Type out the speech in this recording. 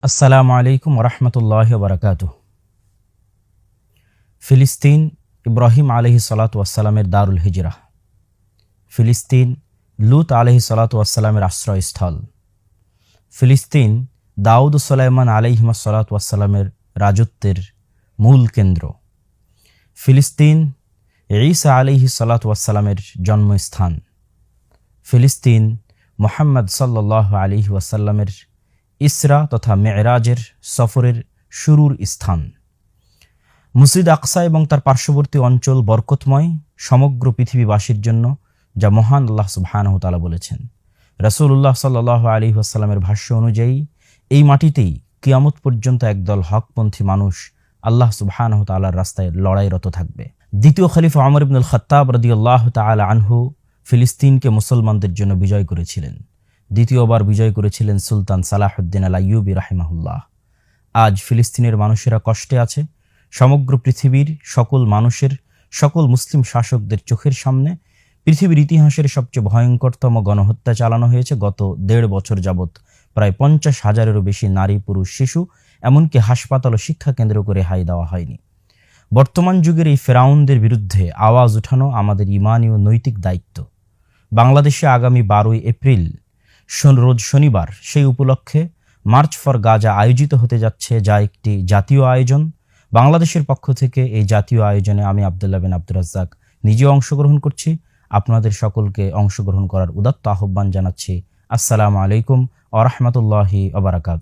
আসসালামু আলাইকুম ওরহমতুল্লাহ বারাকাতুহ। ফিলিস্তিন ইব্রাহিম আলহি সালাতু ওয়াসসালামের দারুল হিজরাহ। ফিলিস্তিন লুত আলহি সালাতু ওয়াসসালামের আশ্রয়স্থল। ফিলিস্তিন দাউদ সুলাইমান আলাইহিমা সালাতু ওয়াসসালামের রাজত্বের মূল কেন্দ্র। ফিলিস্তিন ঈসা আলাইহি সালাতু ওয়াসসালামের জন্মস্থান। ফিলিস্তিন মুহাম্মদ সাল্লাল্লাহু আলাইহি ওয়াসাল্লামের ইসরা তথা মেরাজের সফরের শুরুর স্থান। মসজিদ আকসা এবং তার পার্শ্ববর্তী অঞ্চল বরকতময় সমগ্র পৃথিবীবাসীর জন্য, যা মহান আল্লাহ সুবহানাহু ওয়া তাআলা বলেছেন। রাসূলুল্লাহ সাল্লাল্লাহু আলাইহি ওয়াসাল্লামের ভাষ্য অনুযায়ী এই মাটিতেই কিয়ামত পর্যন্ত একদল হকপন্থী মানুষ আল্লাহ সুবহানাহু ওয়া তাআলার রাস্তায় লড়াইরত থাকবে। দ্বিতীয় খলিফা ওমর ইবনুল খাত্তাব রাদিয়াল্লাহু তাআলা আনহু ফিলিস্তিনকে মুসলমানদের জন্য বিজয় করেছিলেন। দ্বিতীয়বার বিজয় করেছিলেন সুলতান সালাহউদ্দিন আল আইয়ুবী রাহিমাহুল্লাহ। আজ ফিলিস্তিনের মানুষেরা কষ্টে আছে। সমগ্র পৃথিবীর সকল মানুষের, সকল মুসলিম শাসকদের চোখের সামনে পৃথিবীর ইতিহাসের সবচেয়ে ভয়ঙ্করতম গণহত্যা চালানো হয়েছে গত ১.৫ বছর যাবৎ। প্রায় ৫০,০০০-এরও বেশি নারী, পুরুষ, শিশু, এমনকি হাসপাতাল ও শিক্ষা কেন্দ্র করে হাই দেওয়া হয়নি। বর্তমান যুগের এই ফেরাউনদের বিরুদ্ধে আওয়াজ উঠানো আমাদের ঈমানী ও নৈতিক দায়িত্ব। বাংলাদেশে আগামী ১২ই এপ্রিল রোজ শনিবার সেই উপলক্ষে মার্চ ফর গাজা আয়োজিত হতে যাচ্ছে, যা একটি জাতীয় আয়োজন। বাংলাদেশের পক্ষ থেকে এই জাতীয় আয়োজনে আমি আব্দুল্লাহ বিন আব্দুর রাজ্জাক নিজেও অংশগ্রহণ করছি। আপনাদের সকলকে অংশগ্রহণ করার উদাত্ত আহ্বান জানাচ্ছি। আসসালামু আলাইকুম ওয়া রাহমাতুল্লাহি ওয়া বারাকাতুহু।